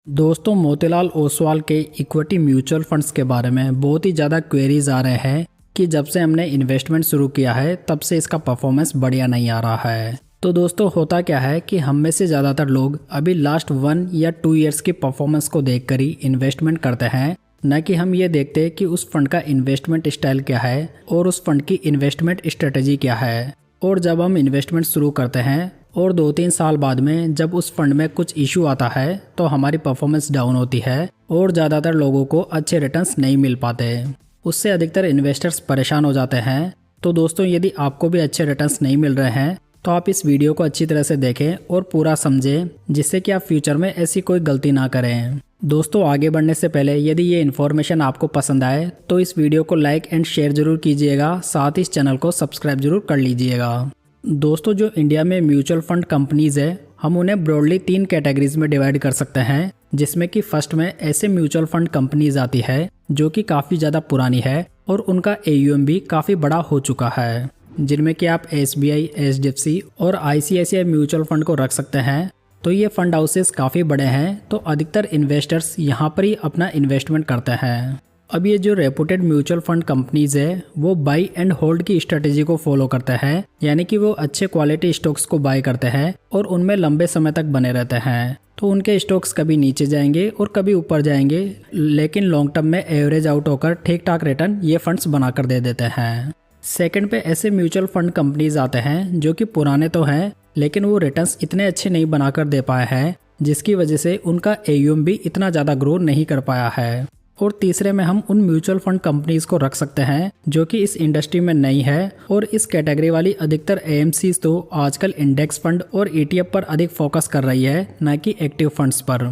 दोस्तों मोतीलाल ओसवाल के equity mutual funds के बारे में बहुत ही ज़्यादा क्वेरीज आ रहे हैं कि जब से हमने इन्वेस्टमेंट शुरू किया है तब से इसका परफॉर्मेंस बढ़िया नहीं आ रहा है। तो दोस्तों होता क्या है कि हम में से ज़्यादातर लोग अभी लास्ट 1 या 2 ईयर्स की परफॉर्मेंस को देखकर ही इन्वेस्टमेंट करते हैं, न कि हम ये देखते कि उस फंड का इन्वेस्टमेंट स्टाइल क्या है और उस फंड की इन्वेस्टमेंट स्ट्रेटेजी क्या है। और जब हम इन्वेस्टमेंट शुरू करते हैं और 2-3 साल बाद में जब उस फंड में कुछ इशू आता है तो हमारी परफॉर्मेंस डाउन होती है और ज़्यादातर लोगों को अच्छे रिटर्न्स नहीं मिल पाते। उससे अधिकतर इन्वेस्टर्स परेशान हो जाते हैं। तो दोस्तों यदि आपको भी अच्छे रिटर्न्स नहीं मिल रहे हैं तो आप इस वीडियो को अच्छी तरह से देखें और पूरा समझें, जिससे कि आप फ्यूचर में ऐसी कोई गलती ना करें। दोस्तों आगे बढ़ने से पहले यदि ये इन्फॉर्मेशन आपको पसंद आए तो इस वीडियो को लाइक एंड शेयर जरूर कीजिएगा, साथ ही इस चैनल को सब्सक्राइब जरूर कर लीजिएगा। दोस्तों जो इंडिया में म्यूचुअल फंड कंपनीज है हम उन्हें ब्रॉडली 3 कैटेगरीज में डिवाइड कर सकते हैं, जिसमें कि फर्स्ट में ऐसे म्यूचुअल फंड कंपनीज आती है जो कि काफ़ी ज़्यादा पुरानी है और उनका AUM भी काफ़ी बड़ा हो चुका है, जिनमें कि आप SBI, HDFC और ICICI म्यूचुअल फंड को रख सकते हैं। तो ये फंड हाउसेस काफ़ी बड़े हैं तो अधिकतर इन्वेस्टर्स यहाँ पर ही अपना इन्वेस्टमेंट करते हैं। अब ये जो रेपुटेड म्यूचुअल फंड कंपनीज है वो बाई एंड होल्ड की स्ट्रेटेजी को फॉलो करते हैं, यानी कि वो अच्छे क्वालिटी स्टॉक्स को बाय करते हैं और उनमें लंबे समय तक बने रहते हैं। तो उनके स्टॉक्स कभी नीचे जाएंगे और कभी ऊपर जाएंगे, लेकिन लॉन्ग टर्म में एवरेज आउट होकर ठीक ठाक रिटर्न ये फंड्स बनाकर दे देते हैं। सेकंड पे ऐसे म्यूचुअल फंड कंपनीज आते हैं जो कि पुराने तो हैं लेकिन वो रिटर्न्स इतने अच्छे नहीं बनाकर दे पाए हैं, जिसकी वजह से उनका AUM भी इतना ज़्यादा ग्रो नहीं कर पाया है। और तीसरे में हम उन म्यूचुअल फंड कंपनीज को रख सकते हैं जो कि इस इंडस्ट्री में नई है, और इस कैटेगरी वाली अधिकतर AMCs तो आजकल इंडेक्स फंड और ETF पर अधिक फोकस कर रही है, न कि एक्टिव फंड्स पर।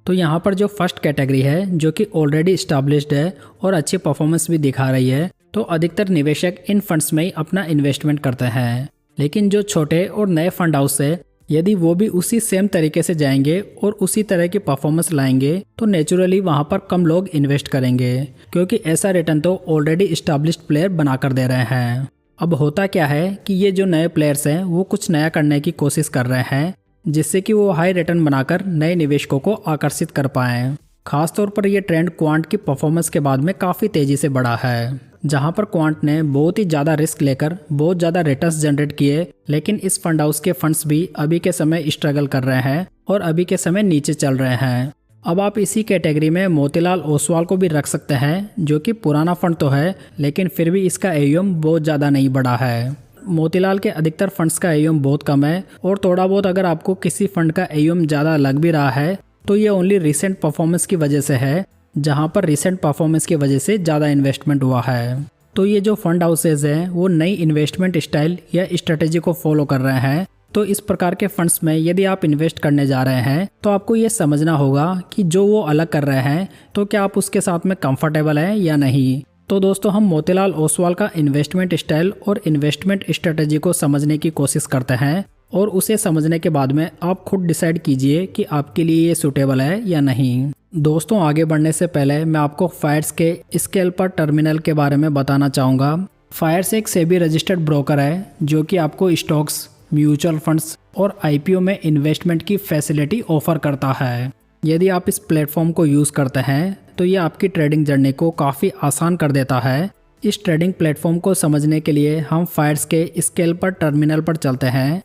तो यहाँ पर जो फर्स्ट कैटेगरी है जो कि ऑलरेडी इस्टेब्लिश्ड है और अच्छी परफॉर्मेंस भी दिखा रही है, तो अधिकतर निवेशक इन फंड्स में ही अपना इन्वेस्टमेंट करते हैं। लेकिन जो छोटे और नए फंड हाउस है यदि वो भी उसी सेम तरीके से जाएंगे और उसी तरह की परफॉर्मेंस लाएंगे तो नेचुरली वहाँ पर कम लोग इन्वेस्ट करेंगे, क्योंकि ऐसा रिटर्न तो ऑलरेडी इस्टेब्लिश्ड प्लेयर बनाकर दे रहे हैं। अब होता क्या है कि ये जो नए प्लेयर्स हैं वो कुछ नया करने की कोशिश कर रहे हैं, जिससे कि वो हाई रिटर्न बनाकर नए निवेशकों को आकर्षित कर पाएं। खासतौर पर यह ट्रेंड क्वांट की परफॉर्मेंस के बाद में काफ़ी तेज़ी से बढ़ा है, जहां पर क्वांट ने बहुत ही ज़्यादा रिस्क लेकर बहुत ज़्यादा रिटर्न्स जनरेट किए। लेकिन इस फंड हाउस के फंड्स भी अभी के समय स्ट्रगल कर रहे हैं और अभी के समय नीचे चल रहे हैं। अब आप इसी कैटेगरी में मोतीलाल ओसवाल को भी रख सकते हैं, जो कि पुराना फंड तो है लेकिन फिर भी इसका AUM बहुत ज़्यादा नहीं बढ़ा है। मोतीलाल के अधिकतर फंड्स का AUM बहुत कम है, और थोड़ा बहुत अगर आपको किसी फंड का AUM ज़्यादा लग भी रहा है तो ये ओनली रिसेंट परफॉर्मेंस की वजह से है, जहां पर रिसेंट परफॉर्मेंस की वजह से ज़्यादा इन्वेस्टमेंट हुआ है। तो ये जो फंड हाउसेज हैं वो नई इन्वेस्टमेंट स्टाइल या स्ट्रेटेजी को फॉलो कर रहे हैं। तो इस प्रकार के फंड्स में यदि आप इन्वेस्ट करने जा रहे हैं तो आपको ये समझना होगा कि जो वो अलग कर रहे हैं तो क्या आप उसके साथ में कंफर्टेबल हैं या नहीं। तो दोस्तों हम मोतीलाल ओसवाल का इन्वेस्टमेंट स्टाइल और इन्वेस्टमेंट स्ट्रेटेजी को समझने की कोशिश करते हैं, और उसे समझने के बाद में आप खुद डिसाइड कीजिए कि आपके लिए ये सूटेबल है या नहीं। दोस्तों आगे बढ़ने से पहले मैं आपको फायर्स के स्केल्पर टर्मिनल के बारे में बताना चाहूँगा। फायर्स एक सेबी रजिस्टर्ड ब्रोकर है जो कि आपको स्टॉक्स, म्यूचुअल फंड्स और IPO में इन्वेस्टमेंट की फैसिलिटी ऑफर करता है। यदि आप इस प्लेटफॉर्म को यूज़ करते हैं तो ये आपकी ट्रेडिंग जर्नी को काफ़ी आसान कर देता है। इस ट्रेडिंग प्लेटफॉर्म को समझने के लिए हम फायर्स के स्केल्पर टर्मिनल पर चलते हैं।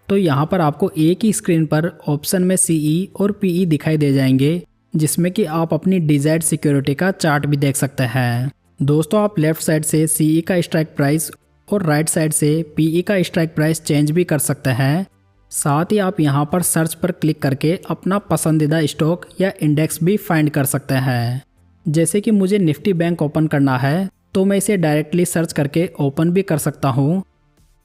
तो यहाँ पर आपको एक ही स्क्रीन पर ऑप्शन में CE और PE दिखाई दे जाएंगे, जिसमें कि आप अपनी डिजायर्ड सिक्योरिटी का चार्ट भी देख सकते हैं। दोस्तों आप लेफ्ट साइड से CE का स्ट्राइक प्राइस और राइट साइड से PE का स्ट्राइक प्राइस चेंज भी कर सकते हैं। साथ ही आप यहाँ पर सर्च पर क्लिक करके अपना पसंदीदा स्टॉक या इंडेक्स भी फाइंड कर सकते हैं। जैसे कि मुझे निफ्टी बैंक ओपन करना है तो मैं इसे डायरेक्टली सर्च करके ओपन भी कर सकता हूँ।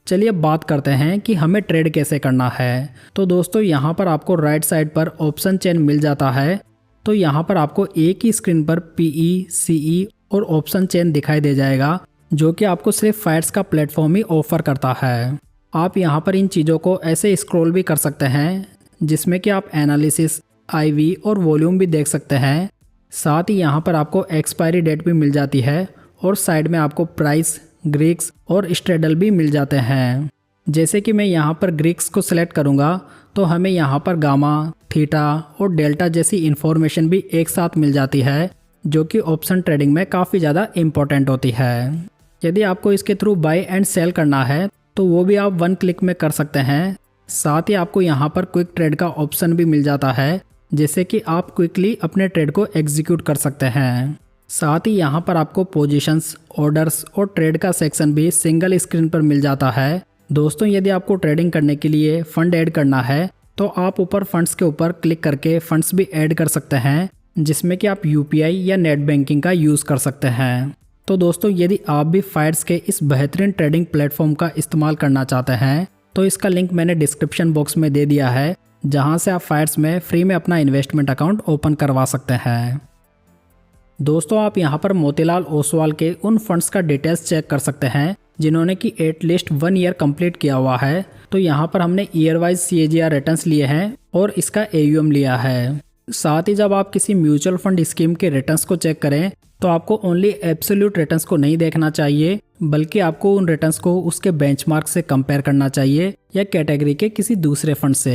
चलिए बात करते हैं कि हमें ट्रेड कैसे करना है। तो दोस्तों यहाँ पर आपको राइट साइड पर ऑप्शन चेन मिल जाता है। तो यहाँ पर आपको एक ही स्क्रीन पर PE, CE और ऑप्शन चेन दिखाई दे जाएगा, जो कि आपको सिर्फ फायर्स का प्लेटफॉर्म ही ऑफर करता है। आप यहाँ पर इन चीज़ों को ऐसे स्क्रॉल भी कर सकते हैं, जिसमें कि आप एनालिसिस, IV और वॉल्यूम भी देख सकते हैं। साथ ही यहाँ पर आपको एक्सपायरी डेट भी मिल जाती है, और साइड में आपको प्राइस, ग्रीक्स और स्ट्रेडल भी मिल जाते हैं। जैसे कि मैं यहाँ पर ग्रीक्स को सिलेक्ट करूँगा तो हमें यहाँ पर गामा, थीटा और डेल्टा जैसी इंफॉर्मेशन भी एक साथ मिल जाती है, जो कि ऑप्शन ट्रेडिंग में काफ़ी ज़्यादा इम्पोर्टेंट होती है। यदि आपको इसके थ्रू बाय एंड सेल करना है तो वो भी आप 1 क्लिक में कर सकते हैं। साथ ही आपको यहाँ पर क्विक ट्रेड का ऑप्शन भी मिल जाता है, जिससे कि आप क्विकली अपने ट्रेड को एग्जीक्यूट कर सकते हैं। साथ ही यहाँ पर आपको पोजीशंस, ऑर्डर्स और ट्रेड का सेक्शन भी सिंगल स्क्रीन पर मिल जाता है। दोस्तों, यदि आपको ट्रेडिंग करने के लिए फंड ऐड करना है तो आप ऊपर फंड्स के ऊपर क्लिक करके फंड्स भी ऐड कर सकते हैं, जिसमें कि आप यूपीआई या नेट बैंकिंग का यूज़ कर सकते हैं। तो दोस्तों, यदि आप भी फायर्स के इस बेहतरीन ट्रेडिंग प्लेटफॉर्म का इस्तेमाल करना चाहते हैं तो इसका लिंक मैंने डिस्क्रिप्शन बॉक्स में दे दिया है, जहां से आप फायर्स में फ्री में अपना इन्वेस्टमेंट अकाउंट ओपन करवा सकते हैं। दोस्तों, आप यहां पर मोतीलाल ओसवाल के उन फंड्स का डिटेल्स चेक कर सकते हैं जिन्होंने कि एटलीस्ट 1 ईयर कंप्लीट किया हुआ है। तो यहां पर हमने ईयर वाइज CAGR रिटर्न्स लिए हैं और इसका AUM लिया है। साथ ही जब आप किसी म्यूचुअल फंड स्कीम के रिटर्न्स को चेक करें तो आपको ओनली एब्सोल्यूट रिटर्न्स को नहीं देखना चाहिए, बल्कि आपको उन रिटर्न्स को उसके बेंचमार्क से कंपेयर करना चाहिए या कैटेगरी के किसी दूसरे फंड से।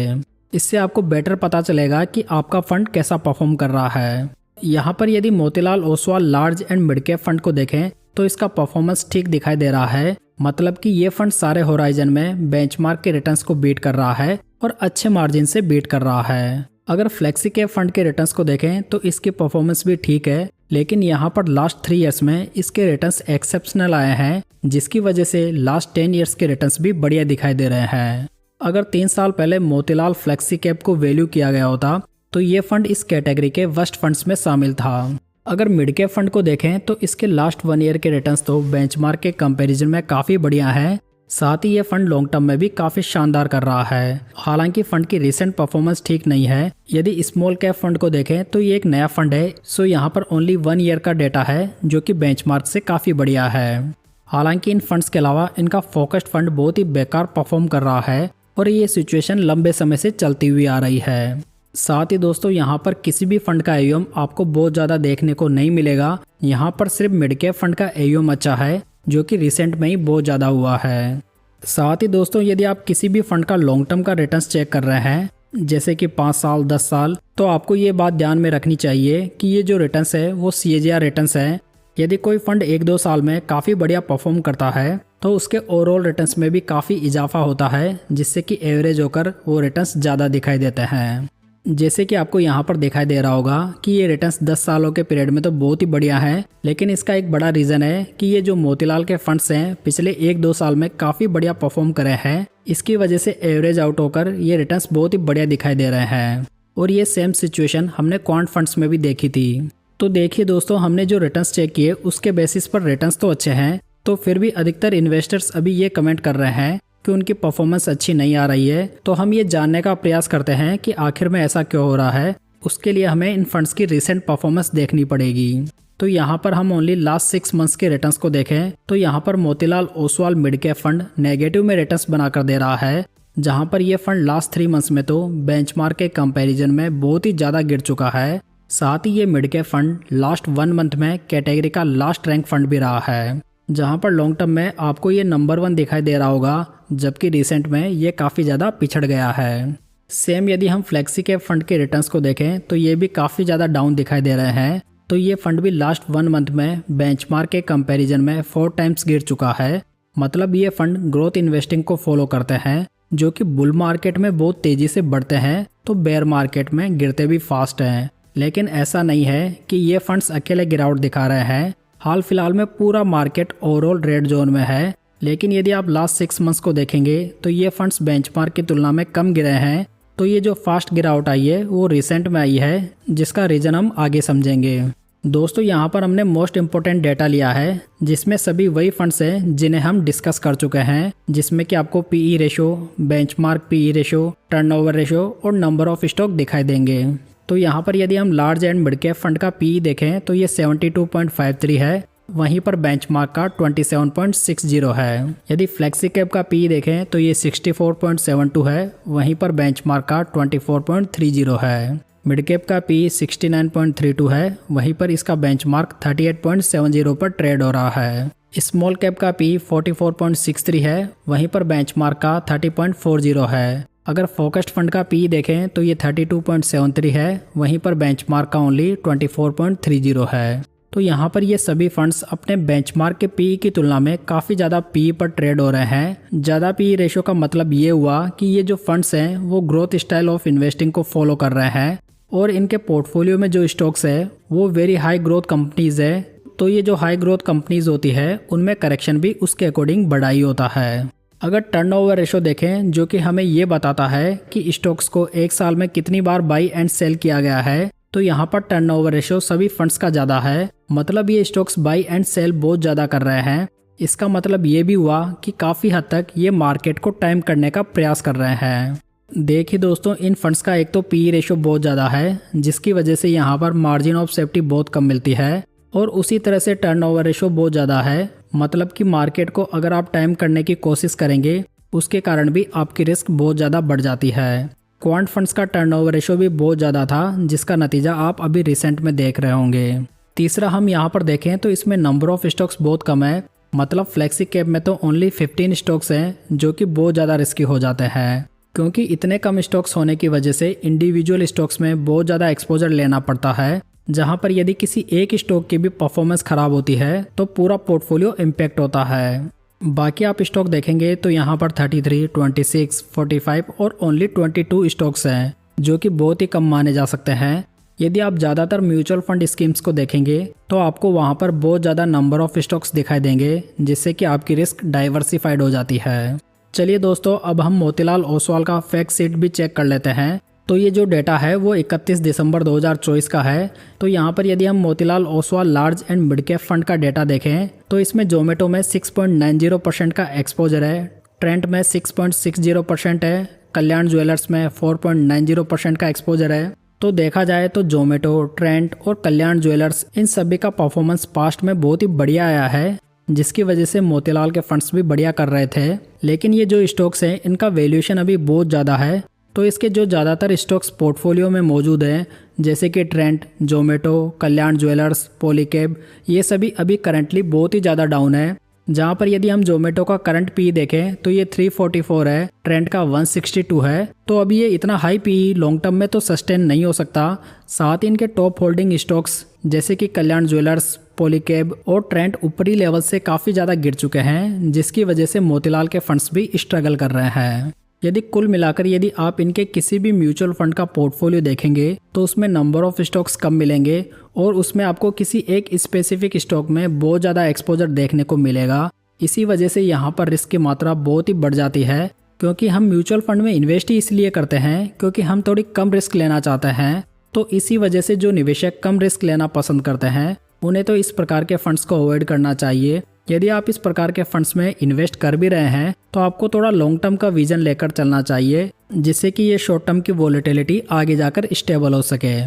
इससे आपको बेटर पता चलेगा कि आपका फंड कैसा परफॉर्म कर रहा है। यहाँ पर यदि Motilal Oswal large and mid cap fund को देखें तो इसका परफॉर्मेंस ठीक दिखाई दे रहा है, मतलब कि ये फंड सारे होराइजन में बेंचमार्क के रिटर्न्स को बीट कर रहा है और अच्छे मार्जिन से बीट कर रहा है। अगर फ्लेक्सी कैप फंड के रिटर्न्स को देखें तो इसकी परफॉर्मेंस भी ठीक है, लेकिन यहाँ पर लास्ट 3 ईयर्स में इसके रिटर्न्स एक्सेप्शनल आए हैं, जिसकी वजह से लास्ट 10 ईयर्स के रिटर्न्स भी बढ़िया दिखाई दे रहे हैं। अगर 3 साल पहले मोतीलाल फ्लेक्सी कैप को वैल्यू किया गया होता तो ये फंड इस कैटेगरी के वर्स्ट फंड्स में शामिल था। अगर मिड कैप फंड को देखें तो इसके लास्ट 1 ईयर के रिटर्न्स तो बेंचमार्क के कंपैरिजन में काफ़ी बढ़िया हैं। साथ ही ये फंड लॉन्ग टर्म में भी काफ़ी शानदार कर रहा है। हालांकि फंड की रिसेंट परफॉर्मेंस ठीक नहीं है। यदि स्मॉल कैप फंड को देखें तो ये एक नया फंड है, सो यहाँ पर ओनली 1 ईयर का डेटा है, जो कि बेंचमार्क से काफ़ी बढ़िया है। हालांकि इन फंड्स के अलावा इनका फोकस्ड फंड बहुत ही बेकार परफॉर्म कर रहा है और ये सिचुएशन लंबे समय से चलती हुई आ रही है। साथ ही दोस्तों, यहाँ पर किसी भी फंड का AUM आपको बहुत ज़्यादा देखने को नहीं मिलेगा। यहाँ पर सिर्फ मिड कैप फंड का AUM अच्छा है, जो कि रिसेंट में ही बहुत ज़्यादा हुआ है। साथ ही दोस्तों, यदि आप किसी भी फंड का लॉन्ग टर्म का रिटर्न्स चेक कर रहे हैं, जैसे कि 5 साल 10 साल, तो आपको ये बात ध्यान में रखनी चाहिए कि ये जो रिटर्न्स है वो CAGR रिटर्न्स है। यदि कोई फंड 1-2 साल में काफ़ी बढ़िया परफॉर्म करता है तो उसके ओवरऑल रिटर्न्स में भी काफ़ी इजाफा होता है, जिससे कि एवरेज होकर वो रिटर्न्स ज़्यादा दिखाई देते हैं। जैसे कि आपको यहाँ पर दिखाई दे रहा होगा कि ये रिटर्न्स 10 सालों के पीरियड में तो बहुत ही बढ़िया है, लेकिन इसका एक बड़ा रीज़न है कि ये जो मोतीलाल के फंड्स हैं पिछले 1-2 साल में काफ़ी बढ़िया परफॉर्म करे हैं। इसकी वजह से एवरेज आउट होकर ये रिटर्न्स बहुत ही बढ़िया दिखाई दे रहे हैं। और ये सेम सिचुएशन हमने क्वांट फंड्स में भी देखी थी। तो देखिए दोस्तों, हमने जो रिटर्न्स चेक किए उसके बेसिस पर रिटर्न्स तो अच्छे हैं, तो फिर भी अधिकतर इन्वेस्टर्स अभी ये कमेंट कर रहे हैं कि उनकी परफॉर्मेंस अच्छी नहीं आ रही है। तो हम ये जानने का प्रयास करते हैं कि आखिर में ऐसा क्यों हो रहा है। उसके लिए हमें इन फंड्स की रिसेंट परफॉर्मेंस देखनी पड़ेगी। तो यहाँ पर हम ओनली लास्ट 6 मंथ्स के रिटर्न्स को देखें तो यहाँ पर Motilal Oswal mid cap fund negative में रिटर्न्स बनाकर दे रहा है, जहाँ पर यह फंड लास्ट 3 मंथ्स में तो बेंचमार्क के कंपैरिजन में बहुत ही ज़्यादा गिर चुका है। साथ ही ये mid cap fund last 1 month में कैटेगरी का लास्ट रैंक फंड भी रहा है, जहाँ पर लॉन्ग टर्म में आपको ये नंबर 1 दिखाई दे रहा होगा, जबकि रिसेंट में ये काफ़ी ज़्यादा पिछड़ गया है। सेम यदि हम फ्लेक्सी कैप फंड के रिटर्न्स को देखें तो ये भी काफ़ी ज़्यादा डाउन दिखाई दे रहे हैं। तो ये फंड भी लास्ट 1 मंथ में बेंचमार्क के कंपैरिजन में 4 टाइम्स गिर चुका है। मतलब ये फंड ग्रोथ इन्वेस्टिंग को फॉलो करते हैं, जो कि बुल मार्केट में बहुत तेज़ी से बढ़ते हैं तो बेयर मार्केट में गिरते भी फास्ट हैं। लेकिन ऐसा नहीं है कि ये फंड्स अकेले गिरावट दिखा रहे हैं। हाल फिलहाल में पूरा मार्केट ओवरऑल रेड जोन में है, लेकिन यदि आप लास्ट 6 मंथ्स को देखेंगे तो ये फंड्स बेंचमार्क की तुलना में कम गिरे हैं। तो ये जो फास्ट गिरावट आई है वो रिसेंट में आई है, जिसका रीज़न हम आगे समझेंगे। दोस्तों, यहाँ पर हमने मोस्ट इम्पोर्टेंट डेटा लिया है, जिसमें सभी वही फंड्स हैं जिन्हें हम डिस्कस कर चुके हैं, जिसमें कि आपको PE ratio, benchmark PE ratio, turnover ratio और नंबर ऑफ स्टॉक दिखाई देंगे। तो यहाँ पर यदि हम large and mid cap fund का PE देखें तो ये 72.53 है, वहीं पर बेंचमार्क का 27.60 है। यदि फ्लेक्सी कैप का PE देखें तो ये 64.72 है, वहीं पर बेंचमार्क का 24.30 है। मिड कैप का PE 69.32 है, वहीं पर इसका बेंचमार्क 38.70 पर ट्रेड हो रहा है। स्मॉल कैप का PE 44.63 है, वहीं पर बेंचमार्क का 30.40 है। अगर फोकस्ड फंड का पी देखें तो ये 32.73 है, वहीं पर बेंचमार्क का ओनली 24.30 है। तो यहाँ पर ये सभी फंड्स अपने बेंचमार्क के पी की तुलना में काफ़ी ज़्यादा पी पर ट्रेड हो रहे हैं। ज़्यादा पी रेशो का मतलब ये हुआ कि ये जो फंड्स हैं वो ग्रोथ स्टाइल ऑफ इन्वेस्टिंग को फॉलो कर रहे हैं और इनके पोर्टफोलियो में जो स्टॉक्स है वो वेरी हाई ग्रोथ कंपनीज है। तो ये जो हाई ग्रोथ कंपनीज होती है उनमें करेक्शन भी उसके अकॉर्डिंग बड़ा ही होता है। अगर टर्नओवर रेशो देखें जो कि हमें ये बताता है कि स्टॉक्स को एक साल में कितनी बार बाई एंड सेल किया गया है, तो यहाँ पर टर्नओवर रेशो सभी फंड्स का ज़्यादा है। मतलब ये स्टॉक्स बाई एंड सेल बहुत ज़्यादा कर रहे हैं। इसका मतलब ये भी हुआ कि काफ़ी हद तक ये मार्केट को टाइम करने का प्रयास कर रहे हैं। देखिए दोस्तों, इन फंड्स का एक तो पी रेशो बहुत ज़्यादा है जिसकी वजह से यहाँ पर मार्जिन ऑफ सेफ्टी बहुत कम मिलती है और उसी तरह से टर्नओवर रेशो बहुत ज़्यादा है। मतलब कि मार्केट को अगर आप टाइम करने की कोशिश करेंगे उसके कारण भी आपकी रिस्क बहुत ज़्यादा बढ़ जाती है। क्वांट फंड्स का टर्नओवर रेशो भी बहुत ज़्यादा था जिसका नतीजा आप अभी रिसेंट में देख रहे होंगे। तीसरा हम यहाँ पर देखें तो इसमें नंबर ऑफ स्टॉक्स बहुत कम है। मतलब फ्लेक्सी कैप में तो ओनली 15 स्टॉक्स हैं जो कि बहुत ज़्यादा रिस्की हो जाते हैं, क्योंकि इतने कम स्टॉक्स होने की वजह से इंडिविजुअल स्टॉक्स में बहुत ज़्यादा एक्सपोजर लेना पड़ता है, जहां पर यदि किसी एक स्टॉक की भी परफॉर्मेंस खराब होती है तो पूरा पोर्टफोलियो इम्पैक्ट होता है। बाकी आप स्टॉक देखेंगे तो यहाँ पर 33, 26, 45 और ओनली 22 स्टॉक्स हैं जो कि बहुत ही कम माने जा सकते हैं। यदि आप ज़्यादातर म्यूचुअल फंड स्कीम्स को देखेंगे तो आपको वहाँ पर बहुत ज़्यादा नंबर ऑफ स्टॉक्स दिखाई देंगे जिससे कि आपकी रिस्क डाइवर्सिफाइड हो जाती है। चलिए दोस्तों, अब हम मोतीलाल ओसवाल का फैक्ट शीट भी चेक कर लेते हैं। तो ये जो डेटा है वो 31 दिसंबर 2024 का है। तो यहाँ पर यदि हम Motilal Oswal large and mid cap fund का डेटा देखें तो इसमें जोमेटो में 6.90% का एक्सपोजर है, ट्रेंट में 6.60% है, कल्याण ज्वेलर्स में 4.90% का एक्सपोजर है। तो देखा जाए तो जोमेटो, ट्रेंट और कल्याण ज्वेलर्स इन सभी का परफॉर्मेंस पास्ट में बहुत ही बढ़िया आया है, जिसकी वजह से मोतीलाल के फंड्स भी बढ़िया कर रहे थे। लेकिन ये जो स्टॉक्स हैं इनका वैल्यूएशन अभी बहुत ज़्यादा है। तो इसके जो ज़्यादातर स्टॉक्स पोर्टफोलियो में मौजूद हैं जैसे कि ट्रेंट, जोमेटो, कल्याण ज्वेलर्स, पॉलीकैब, ये सभी अभी करंटली बहुत ही ज़्यादा डाउन है। जहाँ पर यदि हम जोमेटो का करंट पी देखें तो ये 344 है, ट्रेंट का 162 है। तो अभी ये इतना हाई पी लॉन्ग टर्म में तो सस्टेन नहीं हो सकता। साथ ही इनके टॉप होल्डिंग स्टॉक्स जैसे कि कल्याण ज्वेलर्स, पॉलीकैब और ट्रेंट ऊपरी लेवल से काफ़ी ज़्यादा गिर चुके हैं, जिसकी वजह से मोतीलाल के फंड्स भी स्ट्रगल कर रहे हैं। यदि कुल मिलाकर यदि आप इनके किसी भी म्यूचुअल फंड का पोर्टफोलियो देखेंगे तो उसमें नंबर ऑफ स्टॉक्स कम मिलेंगे और उसमें आपको किसी एक स्पेसिफिक स्टॉक में बहुत ज़्यादा एक्सपोजर देखने को मिलेगा। इसी वजह से यहाँ पर रिस्क की मात्रा बहुत ही बढ़ जाती है, क्योंकि हम म्यूचुअल फंड में इन्वेस्ट ही इसलिए करते हैं क्योंकि हम थोड़ी कम रिस्क लेना चाहते हैं। तो इसी वजह से जो निवेशक कम रिस्क लेना पसंद करते हैं उन्हें तो इस प्रकार के फंड्स को अवॉइड करना चाहिए। यदि आप इस प्रकार के फंड्स में इन्वेस्ट कर भी रहे हैं तो आपको थोड़ा लॉन्ग टर्म का विजन लेकर चलना चाहिए, जिससे कि ये शॉर्ट टर्म की वॉलेटिलिटी आगे जाकर स्टेबल हो सके।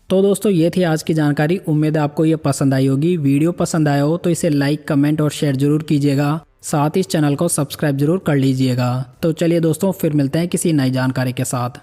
तो दोस्तों, ये थी आज की जानकारी। उम्मीद है आपको ये पसंद आई होगी। वीडियो पसंद आया हो तो इसे लाइक, कमेंट और शेयर जरूर कीजिएगा। साथ ही इस चैनल को सब्सक्राइब जरूर कर लीजिएगा। तो चलिए दोस्तों, फिर मिलते हैं किसी नई जानकारी के साथ।